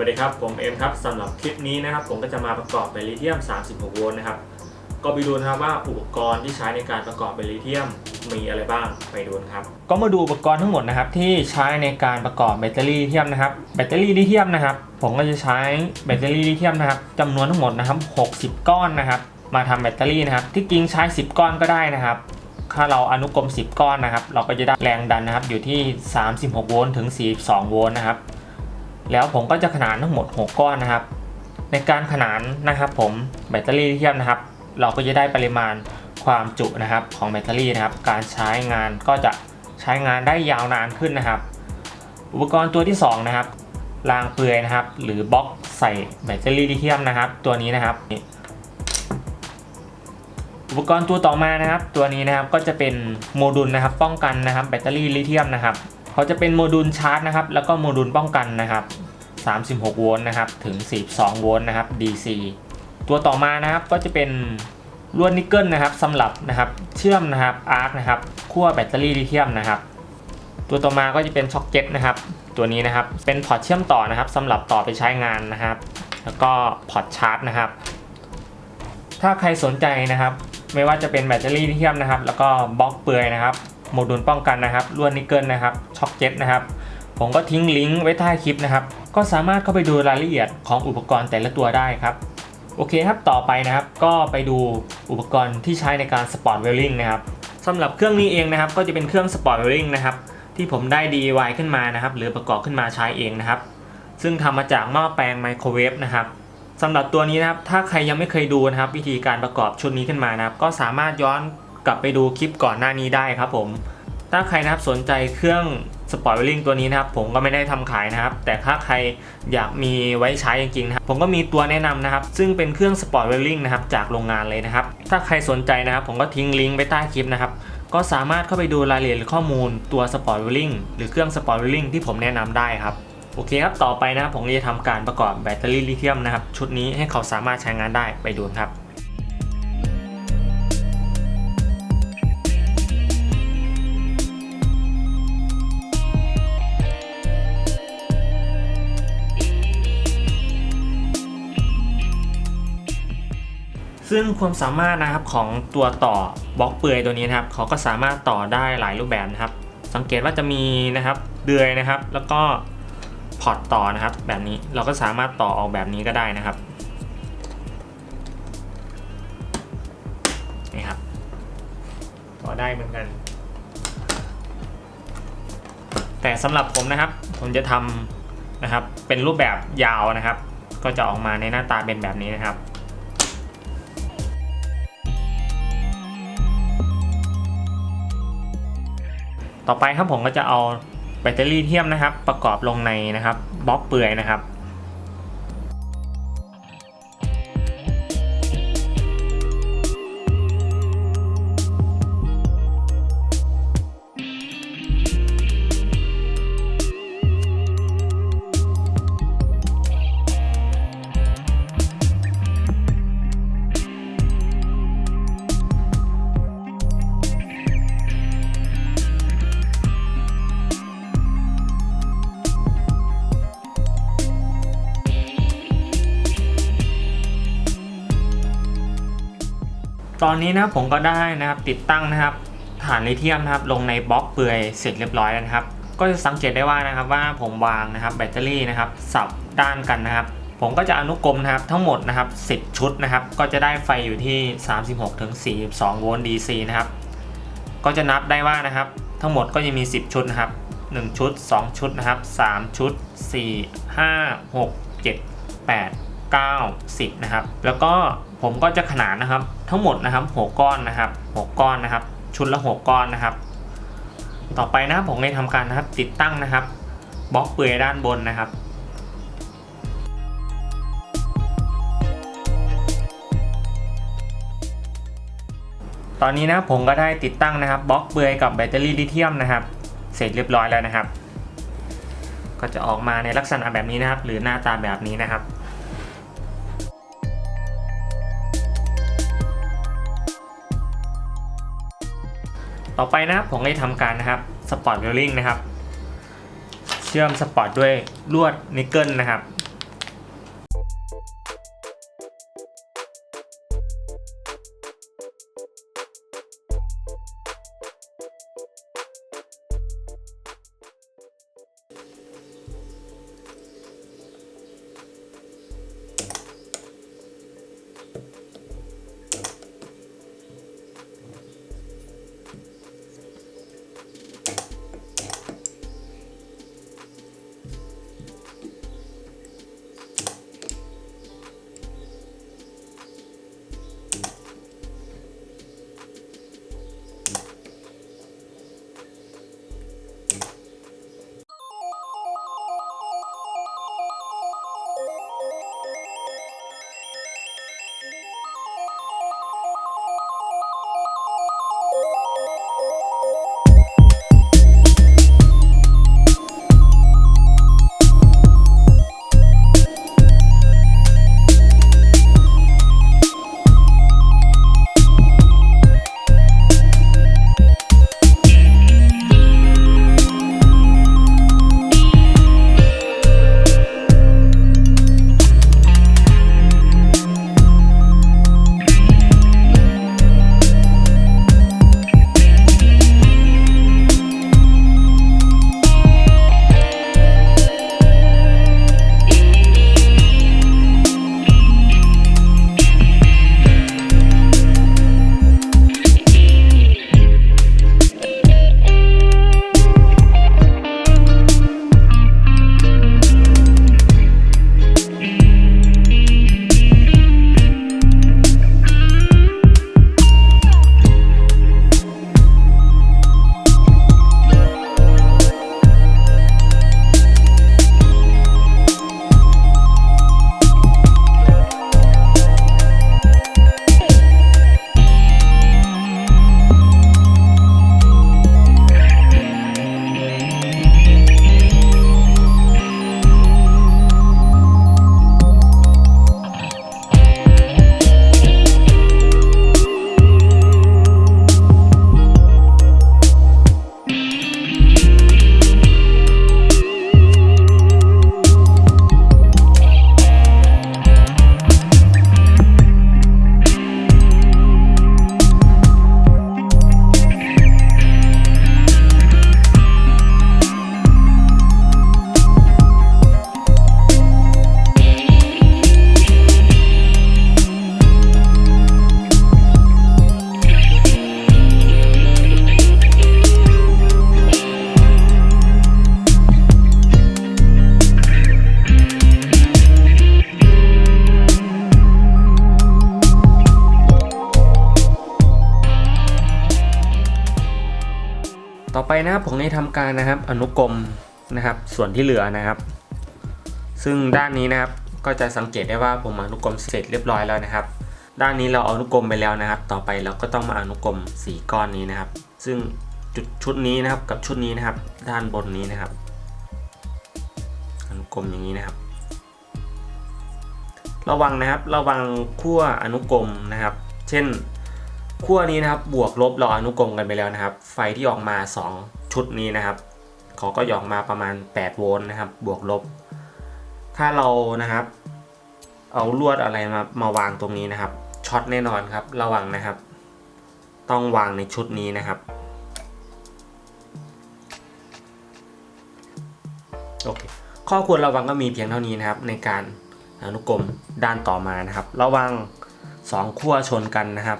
วัสดีครับผมเอ็มครับสำหรับคลิปนี้นะครับผมก็จะมาประกอบแบตลิเธียม36โวลต์นะครับก็ไปดูนะครับว่าอุปกรณ์ที่ใช้ในการประกอบแบตลิเธียมมีอะไรบ้างไปดูครับก็มาดูอุปกรณ์ทั้งหมดนะครับที่ใช้ในการประกอบแบตเตอรี่ลิเธียมนะครับแบตเตอรี่ลิเธียมนะครับผมก็จะใช้แบตเตอรี่ลิเธียมนะครับจำนวนทั้งหมดนะครับ60ก้อนนะครับมาทำแบตเตอรี่นะครับที่จริงใช้10ก้อนก็ได้นะครับถ้าเราอนุกรม10ก้อนนะครับเราก็จะได้แรงดันนะครับอยู่ที่36โวลต์ถึง42โวลต์นะครับแล้วผมก็จะขนานทั้งหมด6ก้อนนะครับในการขนานนะครับผมแบตเตอรี่ลิเธียมนะครับเราก็จะได้ปริมาณความจุนะครับของแบตเตอรี่นะครับการใช้งานก็จะใช้งานได้ยาวนานขึ้นนะครับอุปกรณ์ตัวที่2นะครับรางเปลือยนะครับหรือบล็อกใส่แบตเตอรี่ลิเธียมนะครับตัวนี้นะครับอุปกรณ์ตัวต่อมานะครับตัวนี้นะครับก็จะเป็นโมดูลนะครับป้องกันนะครับแบตเตอรี่ลิเธียมนะครับเขาจะเป็นโมดูลชาร์จนะครับแล้วก็โมดูลป้องกันนะครับ36โวลต์นะครับถึง42โวลต์นะครับ DC ตัวต่อมานะครับก็จะเป็นลวดนิกเกิลนะครับสำหรับนะครับเชื่อมนะครับอาร์คนะครับขั้วแบตเตอรี่ลิเธียมนะครับตัวต่อมาก็จะเป็นช็อคเก็ตนะครับตัวนี้นะครับเป็นพอร์ตเชื่อมต่อนะครับสำหรับต่อไปใช้งานนะครับแล้วก็พอร์ตชาร์จนะครับถ้าใครสนใจนะครับไม่ว่าจะเป็นแบตเตอรี่ลิเธียมนะครับแล้วก็บล็อกเปลือยนะครับโมดูลป้องกันนะครับลวดนิกเกิลนะครับช็อคเก็ตนะครับผมก็ทิ้งลิงก์ไว้ใต้คลิปนะครับก็สามารถเข้าไปดูรายละเอียดของอุปกรณ์แต่ละตัวได้ครับโอเคครับต่อไปนะครับก็ไปดูอุปกรณ์ที่ใช้ในการสปอร์ตเวลลิ่งนะครับสำหรับเครื่องนี้เองนะครับก็จะเป็นเครื่องสปอร์ตเวลลิ่งนะครับที่ผมได้ DIY ขึ้นมานะครับหรือประกอบขึ้นมาใช้เองนะครับซึ่งทำมาจากหม้อแปลงไมโครเวฟนะครับสำหรับตัวนี้นะครับถ้าใครยังไม่เคยดูนะครับวิธีการประกอบชุดนี้ขึ้นมานะครับก็สามารถย้อนกลับไปดูคลิปก่อนหน้านี้ได้ครับผมถ้าใครนะครับสนใจเครื่องสปอร์ตเวลลิ่งตัวนี้นะครับผมก็ไม่ได้ทำขายนะครับแต่ถ้าใครอยากมีไว้ใช้จริงๆนะครับผมก็มีตัวแนะนำนะครับซึ่งเป็นเครื่องสปอร์ตเวลลิ่งนะครับจากโรงงานเลยนะครับถ้าใครสนใจนะครับผมก็ทิ้งลิงก์ไว้ใต้คลิปนะครับก็สามารถเข้าไปดูรายละเอียดข้อมูลตัวสปอร์ตเวลลิ่งหรือเครื่องสปอร์ตเวลลิ่งที่ผมแนะนำได้ครับโอเคครับต่อไปนะครับผมจะทำการประกอบแบตเตอรี่ลิเธียมนะครับชุดนี้ให้เขาสามารถใช้งานได้ไปดูครับซึ่งความสามารถนะครับของตัวต่อบล็อกเปลือยตัวนี้นะครับเขาก็สามารถต่อได้หลายรูปแบบนะครับสังเกตว่าจะมีนะครับเดือยนะครับแล้วก็พอร์ตต่อนะครับแบบนี้เราก็สามารถต่อออกแบบนี้ก็ได้นะครับนี่ครับต่อได้เหมือนกันแต่สำหรับผมนะครับผมจะทำนะครับเป็นรูปแบบยาวนะครับก็จะออกมาในหน้าตาเป็นแบบนี้นะครับต่อไปครับผมก็จะเอาแบตเตอรี่ลิเธียมนะครับประกอบลงในนะครับบล็อกเปลือยนะครับตอนนี้นะผมก็ได้นะครับติดตั้งนะครับฐานลิเธียมนะครับลงในบล็อกเปลือยเสร็จเรียบร้อยแล้วนะครับก็จะสังเกตได้ว่านะครับว่าผมวางนะครับแบตเตอรี่นะครับสับด้านกันนะครับผมก็จะอนุกรมนะครับทั้งหมดนะครับ10ชุดนะครับก็จะได้ไฟอยู่ที่36ถึง42โวลต์ DC นะครับก็จะนับได้ว่านะครับทั้งหมดก็จะมี10ชุดนะครับ1ชุด2ชุดนะครับ3ชุด4 5 6 7 8 9 10นะครับแล้วก็ผมก็จะขนานนะครับทั้งหมดนะครับ6ก้อนนะครับ6ก้อนนะครับชุดละ6ก้อนนะครับต่อไปนะครับผมได้ทำการนะครับติดตั้งนะครับบล็อกเปลือยด้านบนนะครับตอนนี้นะผมก็ได้ติดตั้งนะครับบล็อกเปลือยกับแบตเตอรี่ลิเธียมนะครับเสร็จเรียบร้อยแล้วนะครับก็จะออกมาในลักษณะแบบนี้นะครับหรือหน้าตาแบบนี้นะครับต่อไปนะครับผมได้ทำการนะครับสปอร์ตเวลลิ่งนะครับเชื่อมสปอร์ตด้วยลวดนิกเกิลนะครับ ไปนะครับผมได้ทำการนะครับอนุกรมนะครับส่วนที่เหลือนะครับซึ่งด้านนี้นะครับก็จะสังเกตได้ว่าผมอนุกรมเสร็จเรียบร้อยแล้วนะครับด้านนี้เราอนุกรมไปแล้วนะครับต่อไปเราก็ต้องมาอนุกรม4ก้อนนี้นะครับซึ่งชุดนี้นะครับกับชุดนี้นะครับด้านบนนี้นะครับอนุกรมอย่างนี้นะครับระวังนะครับระวังขั้วอนุกรมนะครับเช่นขั้วนี้นะครับบวกลบเราอนุกรมกันไปแล้วนะครับไฟที่ออกมา2ชุดนี้นะครับเขาก็ออกมาประมาณ8โวลต์นะครับบวกลบถ้าเรานะครับเอาลวดอะไรมาวางตรงนี้นะครับช็อตแน่นอนครับระวังนะครับต้องวางในชุดนี้นะครับโอเคข้อควรระวังก็มีเพียงเท่านี้นะครับในการอนุกรมด้านต่อมานะครับระวัง2ขั้วชนกันนะครับ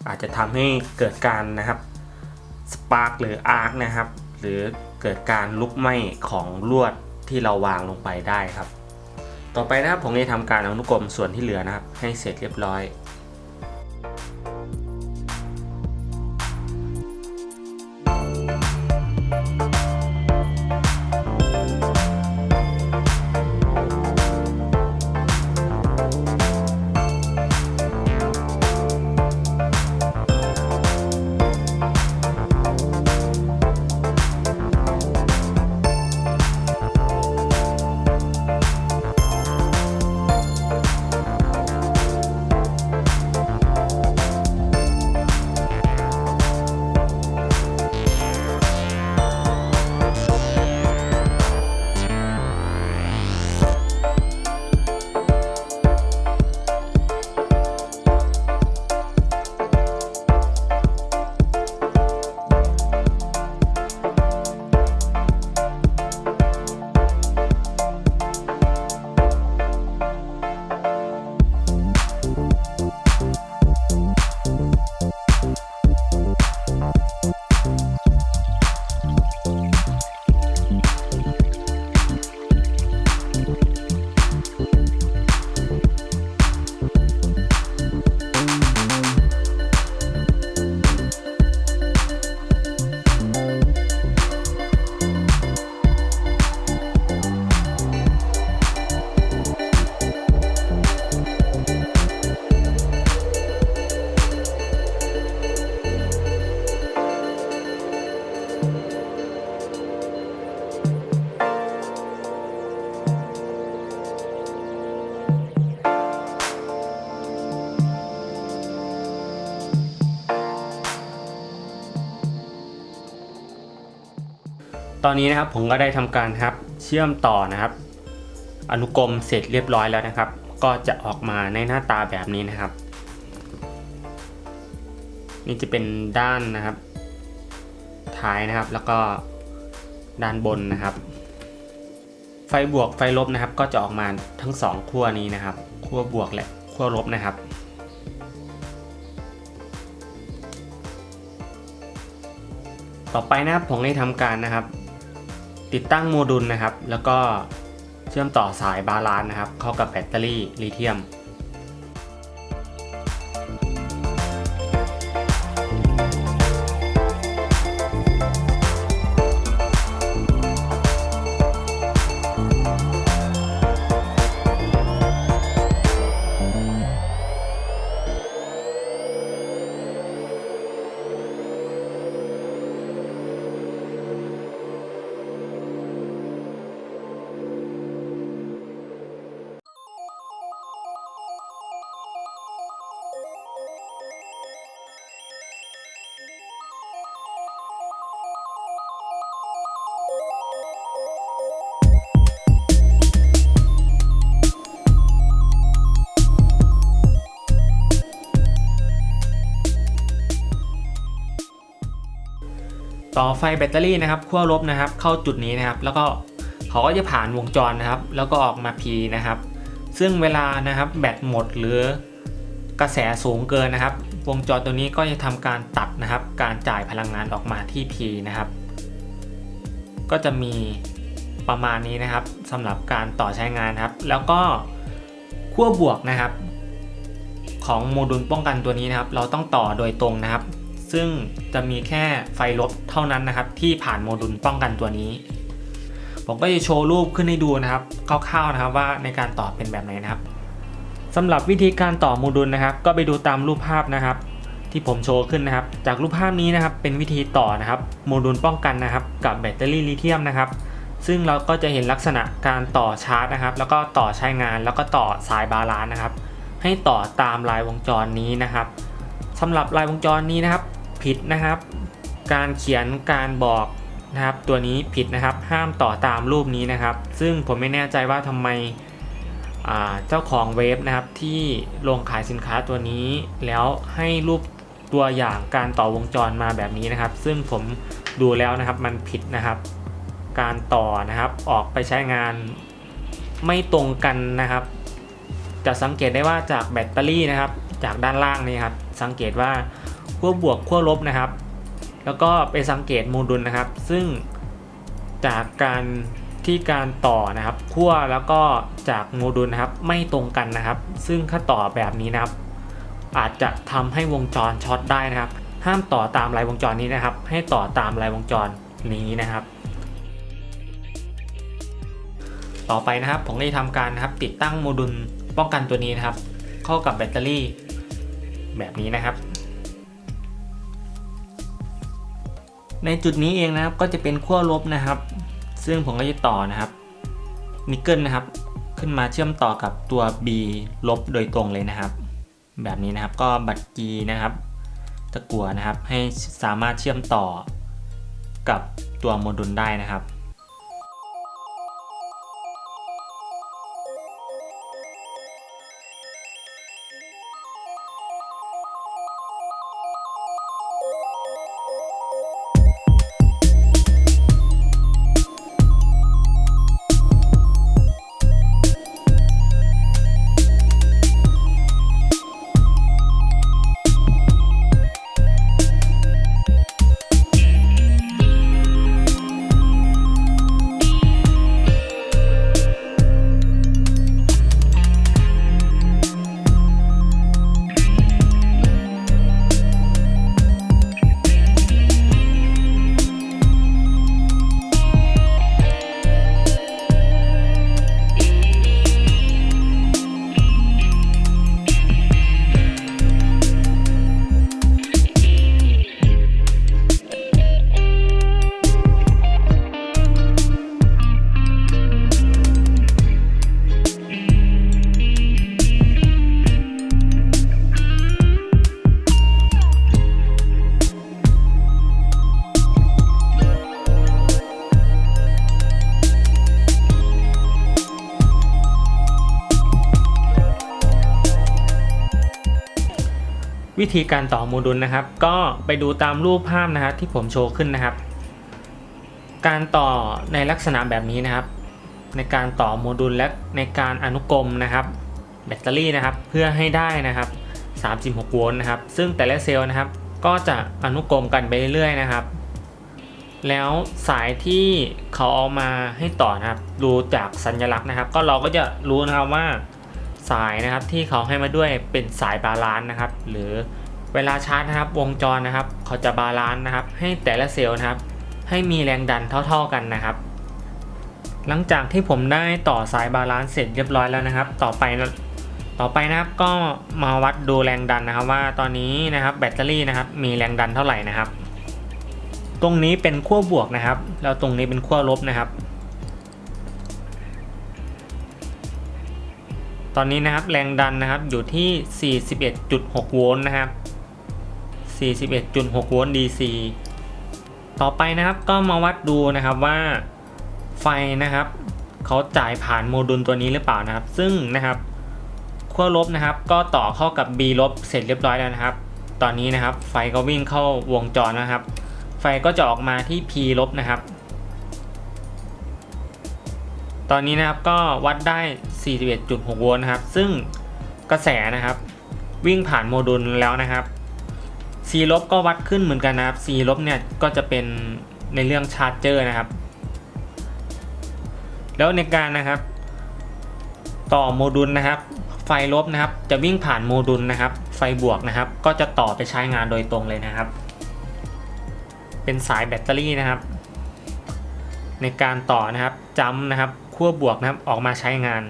อาจจะทำให้เกิดการนะครับสปาร์กหรืออาร์คนะครับหรือเกิดการลุกไหม้ของลวดที่เราวางลงไปได้ครับต่อไปนะครับผมจะทำการอนุกรมส่วนที่เหลือนะครับให้เสร็จเรียบร้อยตอนนี้นะครับผมก็ได้ทำการครับเชื่อมต่อนะครับอนุกรมเสร็จเรียบร้อยแล้วนะครับก็จะออกมาในหน้าตาแบบนี้นะครับนี่จะเป็นด้านนะครับท้ายนะครับแล้วก็ด้านบนนะครับไฟบวกไฟลบนะครับก็จะออกมาทั้ง2ขั้วนี้นะครับขั้วบวกและขั้วลบนะครับต่อไปนะครับผมได้ทำการนะครับติดตั้งโมดูลนะครับแล้วก็เชื่อมต่อสายบาลานซ์นะครับเข้ากับแบตเตอรี่ลิเธียมต่อไฟแบตเตอรี่นะครับขั้วลบนะครับเข้าจุดนี้นะครับแล้วก็เขาก็จะผ่านวงจรนะครับแล้วก็ออกมา P นะครับซึ่งเวลานะครับแบตหมดหรือกระแสสูงเกินนะครับวงจรตัวนี้ก็จะทำการตัดนะครับการจ่ายพลังงานออกมาที่ P นะครับก็จะมีประมาณนี้นะครับสำหรับการต่อใช้งานครับแล้วก็ขั้วบวกนะครับของโมดูลป้องกันตัวนี้นะครับเราต้องต่อโดยตรงนะครับ ซึ่งจะมีแค่ไฟลบเท่านั้นนะครับที่ผ่านโมดูลป้องกันตัวนี้ผมก็จะโชว์รูปขึ้นให้ดูนะครับคร่าวๆนะครับว่าในการต่อเป็นแบบไหนนะครับสำหรับวิธีการต่อโมดูลนะครับก็ไปดูตามรูปภาพนะครับที่ผมโชว์ขึ้นนะครับจากรูปภาพนี้นะครับเป็นวิธีต่อนะครับโมดูลป้องกันนะครับกับแบตเตอรี่ลิเธียมนะครับซึ่งเราก็จะเห็นลักษณะการต่อชาร์จนะครับแล้วก็ต่อใช้งานแล้วก็ต่อสายบาลานซ์นะครับให้ต่อตามลายวงจรนี้นะครับสำหรับลายวงจรนี้นะครับผิดนะครับการเขียนการบอกนะครับตัวนี้ผิดนะครับห้ามต่อตามรูปนี้นะครับซึ่งผมไม่แน่ใจว่าทำไมเจ้าของเว็บนะครับที่ลงขายสินค้าตัวนี้แล้วให้รูปตัวอย่างการต่อวงจรมาแบบนี้นะครับซึ่งผมดูแล้วนะครับมันผิดนะครับการต่อนะครับออกไปใช้งานไม่ตรงกันนะครับจะสังเกตได้ว่าจากแบตเตอรี่นะครับจากด้านล่างนี่ครับสังเกตว่าขั้วบวกขั้วลบนะครับแล้วก็ไปสังเกตโมดูลนะครับซึ่งจากการต่อนะครับขั้วแล้วก็จากโมดูลนะครับไม่ตรงกันนะครับซึ่งถ้าต่อแบบนี้นะครับอาจจะทำให้วงจรช็อตได้นะครับห้ามต่อตามลายวงจรนี้นะครับให้ต่อตามลายวงจรนี้นะครับต่อไปนะครับผมได้ทำการนะครับติดตั้งโมดูลป้องกันตัวนี้นะครับเข้ากับแบตเตอรี่แบบนี้นะครับในจุดนี้เองนะครับก็จะเป็นขั้วลบนะครับซึ่งผมก็จะต่อนะครับนิกเกิลนะครับขึ้นมาเชื่อมต่อกับตัว B ลบโดยตรงเลยนะครับแบบนี้นะครับก็บัตร G นะครับตะกั่วนะครับให้สามารถเชื่อมต่อกับตัวโมดูลได้นะครับวิธีการต่อโมดูลนะครับก็ไปดูตามรูปภาพนะครับที่ผมโชว์ขึ้นนะครับการต่อในลักษณะแบบนี้นะครับในการต่อโมดูลและในการอนุกรมนะครับแบตเตอรี่นะครับเพื่อให้ได้นะครับ36โวลต์นะครับซึ่งแต่ละเซลล์นะครับก็จะอนุกรมกันไปเรื่อยๆนะครับแล้วสายที่เขาเอามาให้ต่อนะครับดูจากสัญลักษณ์นะครับก็เราก็จะรู้นะครับว่าสายนะครับที่เขาให้มาด้วยเป็นสายบาลานซ์นะครับหรือเวลาชาร์จนะครับวงจรนะครับเขาจะบาลานซ์นะครับให้แต่ละเซลล์นะครับให้มีแรงดันเท่าๆกันนะครับหลังจากที่ผมได้ต่อสายบาลานซ์เสร็จเรียบร้อยแล้วนะครับต่อไปนะครับก็มาวัดดูแรงดันนะครับว่าตอนนี้นะครับแบตเตอรี่นะครับมีแรงดันเท่าไหร่นะครับตรงนี้เป็นขั้วบวกนะครับแล้วตรงนี้เป็นขั้วลบนะครับตอนนี้นะครับแรงดันนะครับอยู่ที่ 41.6 โวลต์นะครับ 41.6 โวลต์ DC ต่อไปนะครับก็มาวัดดูนะครับว่าไฟนะครับเขาจ่ายผ่านโมดูลตัวนี้หรือเปล่านะครับซึ่งนะครับขั้วลบนะครับก็ต่อเข้ากับ B ลบเสร็จเรียบร้อยแล้วนะครับตอนนี้นะครับไฟก็วิ่งเข้าวงจรนะครับไฟก็จะออกมาที่ P ลบนะครับตอนนี้นะครับก็วัดได้ 41.6 โวลต์นะครับซึ่งกระแสนะครับวิ่งผ่านโมดูลแล้วนะครับ C ลบก็วัดขึ้นเหมือนกันนะครับ C ลบเนี่ยก็จะเป็นในเรื่องชาร์จเจอร์นะครับแล้วในการนะครับต่อโมดูลนะครับไฟลบนะครับจะวิ่งผ่านโมดูลนะครับไฟบวกนะครับก็จะต่อไปใช้งานโดยตรงเลยนะครับ เป็นสายแบตเตอรี่นะครับในการต่อนะครับจัมป์นะครับขั้วบวกนะครับออกมาใช้งาน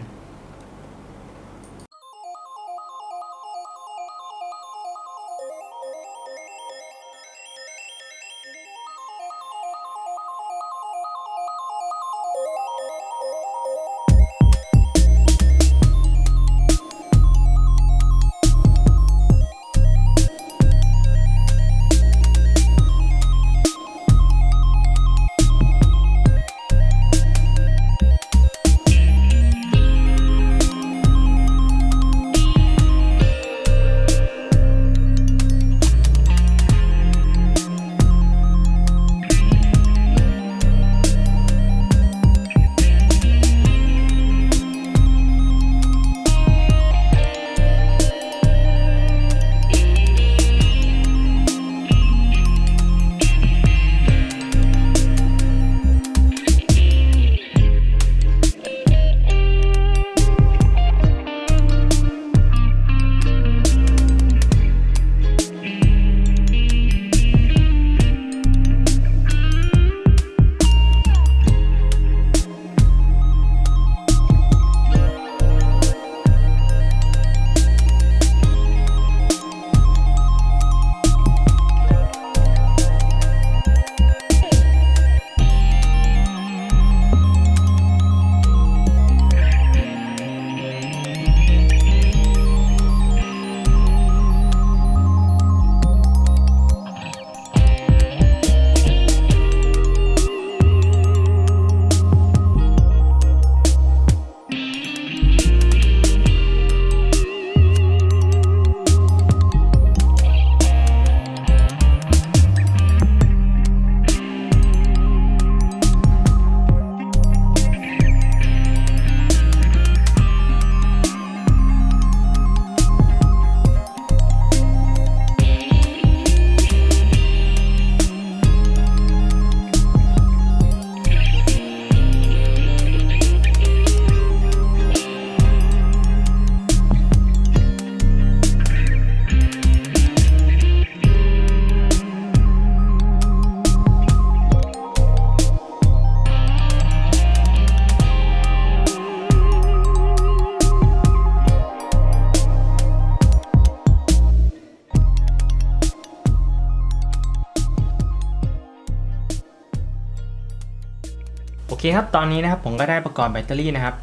โอเคครับตอนนี้นะครับผมก็ได้ประกอบแบตเตอรี่นะครับ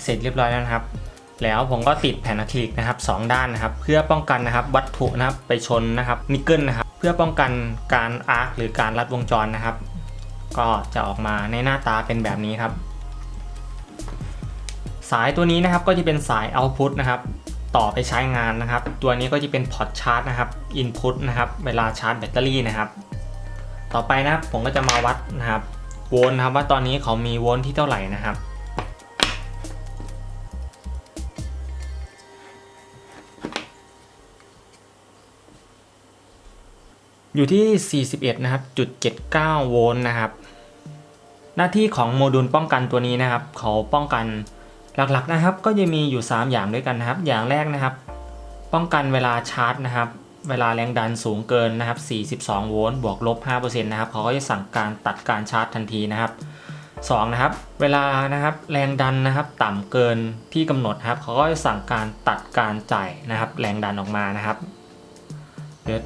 เสร็จเรียบร้อยแล้วนะครับแล้วผมก็ติดแผ่นอะคริลิกนะครับ2ด้านนะครับเพื่อป้องกันนะครับวัตถุนะครับไปชนนะครับนิกเกิลนะครับเพื่อป้องกันการอาร์คหรือการลัดวงจรนะครับก็จะออกมาในหน้าตาเป็นแบบนี้ครับสายตัวนี้นะครับก็จะเป็นสายเอาต์พุตนะครับต่อไปใช้งานนะครับตัวนี้ก็จะเป็นพอร์ตชาร์จนะครับอินพุตนะครับเวลาชาร์จแบตเตอรี่นะครับต่อไปนะครับผมก็จะมาวัดนะครับโวลต์ครับว่าตอนนี้เขามีโวลต์ที่เท่าไหร่นะครับอยู่ที่41นะครับ.79โวลต์นะครับหน้าที่ของโมดูลป้องกันตัวนี้นะครับเขาป้องกันหลักๆนะครับก็จะมีอยู่3อย่างด้วยกันนะครับอย่างแรกนะครับป้องกันเวลาชาร์จนะครับเวลาแรงดันสูงเกินนะครับ42โวลต์บวกลบ 5% นะครับเขาก็จะสั่งการตัดการชาร์จทันทีนะครับ2นะครับเวลานะครับแรงดันนะครับต่ำเกินที่กำหนดครับเขาก็จะสั่งการตัดการจ่ายนะครับแรงดันออกมานะครับหรือ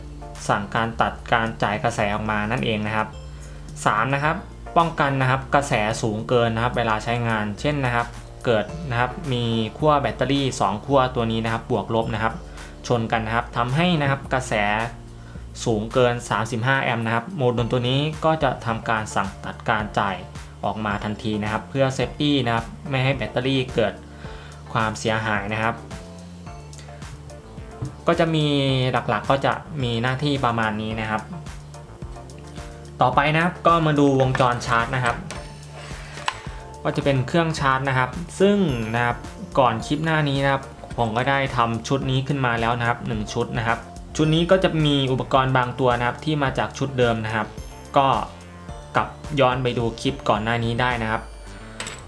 สั่งการตัดการจ่ายกระแสออกมานั่นเองนะครับ3นะครับป้องกันนะครับกระแสสูงเกินนะครับเวลาใช้งานเช่นนะครับเกิดนะครับมีขั้วแบตเตอรี่2ขั้วตัวนี้นะครับบวกลบนะครับชนกันนะครับทำให้นะครับกระแสสูงเกิน35แอมป์นะครับโมดูลตัวนี้ก็จะทำการสั่งตัดการจ่ายออกมาทันทีนะครับเพื่อเซฟตี้นะครับไม่ให้แบตเตอรี่เกิดความเสียหายนะครับก็จะมีหลักๆก็จะมีหน้าที่ประมาณนี้นะครับต่อไปนะครับก็มาดูวงจรชาร์จนะครับก็จะเป็นเครื่องชาร์จนะครับซึ่งนะครับก่อนคลิปหน้านี้นะครับผมก็ได้ทำชุดนี้ขึ้นมาแล้วนะครับ1ชุดนะครับชุดนี้ก็จะมีอุปกรณ์บางตัวนะครับที่มาจากชุดเดิมนะครับก็กลับย้อนไปดูคลิปก่อนหน้านี้ได้นะครับ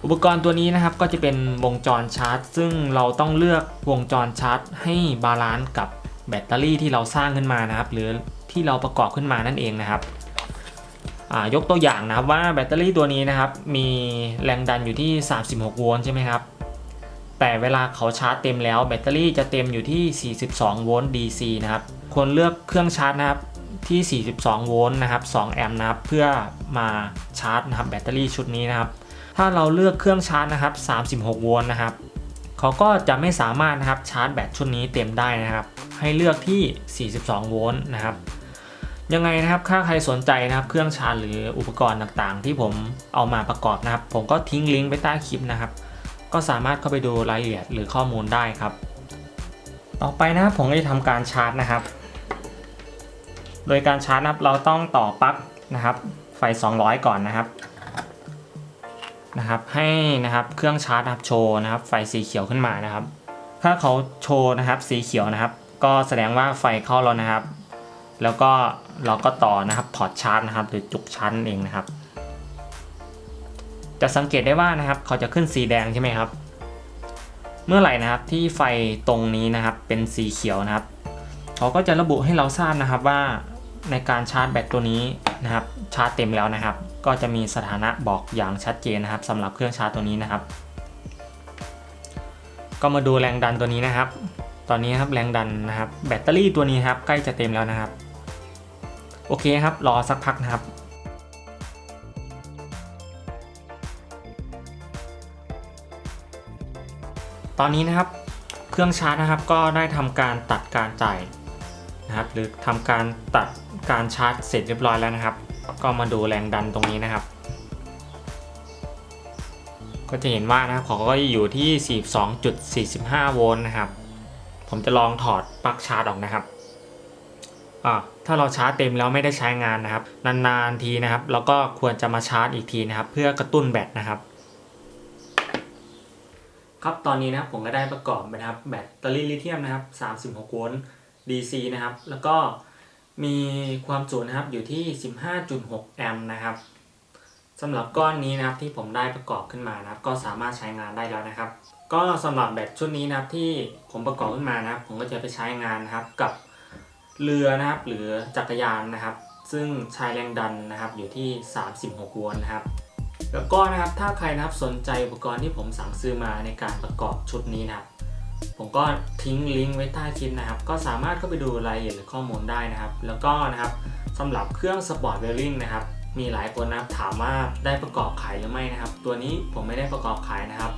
อุปกรณ์ตัวนี้นะครับก็จะเป็นวงจรชาร์จซึ่งเราต้องเลือกวงจรชาร์จให้บาลานซ์กับแบตเตอรี่ที่เราสร้างขึ้นมานะครับหรือที่เราประกอบขึ้นมานั่นเองนะครับ ยกตัวอย่างนะครับว่าแบตเตอรี่ตัวนี้นะครับมีแรงดันอยู่ที่36โวลต์ใช่ไหมครับแต่เวลาเขาชาร์จเต็มแล้วแบตเตอรี่จะเต็มอยู่ที่42โวลต์ DC นะครับควรเลือกเครื่องชาร์จนะครับที่42โวลต์นะครับ2แอมป์นะครับเพื่อมาชาร์จนะครับแบตเตอรี่ชุดนี้นะครับถ้าเราเลือกเครื่องชาร์จนะครับ36โวลต์นะครับเขาก็จะไม่สามารถนะครับชาร์จแบตชุดนี้เต็มได้นะครับให้เลือกที่42โวลต์นะครับยังไงนะครับถ้าใครสนใจนะครับเครื่องชาร์จหรืออุปกรณ์ต่างๆที่ผมเอามาประกอบนะครับผมก็ทิ้งลิงก์ไว้ใต้คลิปนะครับก็สามารถเข้าไปดูรายละเอียดหรือข้อมูลได้ครับต่อไปนะครับผมจะทำการชาร์จนะครับโดยการชาร์จนะครับเราต้องต่อปลั๊กนะครับไฟ200ก่อนนะครับให้นะครับเครื่องชาร์จนะครับโชว์นะครับไฟสีเขียวขึ้นมานะครับถ้าเขาโชว์นะครับสีเขียวนะครับก็แสดงว่าไฟเข้าแล้วนะครับแล้วก็เราก็ต่อนะครับถอดชาร์จนะครับหรือจุกชาร์จเองนะครับจะสังเกตได้ว่านะครับเขาจะขึ้นสีแดงใช่ไหมครับเมื่อไหร่นะครับที่ไฟตรงนี้นะครับเป็นสีเขียวนะครับเขาก็จะระบุให้เราทราบนะครับว่าในการชาร์จแบตตัวนี้นะครับชาร์จเต็มแล้วนะครับก็จะมีสถานะบอกอย่างชัดเจนนะครับสำหรับเครื่องชาร์จตัวนี้นะครับก็มาดูแรงดันตัวนี้นะครับตอนนี้ครับแรงดันนะครับแบตเตอรี่ตัวนี้ครับใกล้จะเต็มแล้วนะครับโอเคครับรอสักพักนะครับตอนนี้นะครับเครื่องชาร์จนะครับก็ได้ทำการตัดการจ่ายนะครับหรือทำการตัดการชาร์จเสร็จเรียบร้อยแล้วนะครับก็มาดูแรงดันตรงนี้นะครับก็จะเห็นว่านะครับเขาก็อยู่ที่ 42.45 โวลต์นะครับผมจะลองถอดปลั๊กชาร์จออกนะครับถ้าเราชาร์จเต็มแล้วไม่ได้ใช้งานนะครับนานๆทีนะครับเราก็ควรจะมาชาร์จอีกทีนะครับเพื่อกระตุ้นแบตนะครับครับตอนนี้นะครับผมก็ได้ประกอบนะครับแบตเตอรี่ลิเธียมนะครับ36โวลต์ DC นะครับแล้วก็มีความจุนะครับอยู่ที่ 15.6 แอมป์นะครับสำหรับก้อนนี้นะครับที่ผมได้ประกอบขึ้นมานะครับก็สามารถใช้งานได้แล้วนะครับก็สำหรับแบตชุดนี้นะครับที่ผมประกอบขึ้นมานะครับผมก็จะไปใช้งานนะครับกับเรือนะครับหรือจักรยานนะครับซึ่งใช้แรงดันนะครับอยู่ที่36โวลต์นะครับแล้วก็นะครับถ้าใครนะครับสนใจอุปกรณ์ที่ผมสั่งซื้อมาในการประกอบชุดนี้นะครับผมก็ทิ้งลิงก์ไว้ใต้คลิปนะครับก็สามารถเข้าไปดูรายละเอียดหรือข้อมูลได้นะครับแล้วก็นะครับสำหรับเครื่องสปอร์ตเวลลิ่งนะครับมีหลายคนนะครับถามว่าได้ประกอบขายหรือไม่นะครับตัวนี้ผมไม่ได้ประกอบขายนะครับ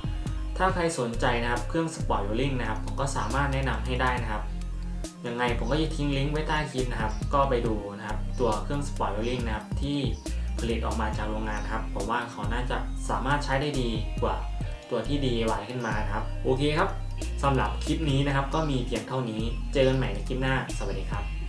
ถ้าใครสนใจนะครับเครื่องสปอร์ตเวลลิ่งนะครับผมก็สามารถแนะนำให้ได้นะครับยังไงผมก็จะทิ้งลิงก์ไว้ใต้คลิปนะครับก็ไปดูนะครับตัวเครื่องสปอร์ตเวลลิ่งนะครับที่ผลิตออกมาจากโรงงานครับผมว่าเขาน่าจะสามารถใช้ได้ดีกว่าตัวที่ DIY ขึ้นมานะครับโอเคครับสำหรับคลิปนี้นะครับก็มีเพียงเท่านี้เจอกันใหม่ในคลิปหน้าสวัสดีครับ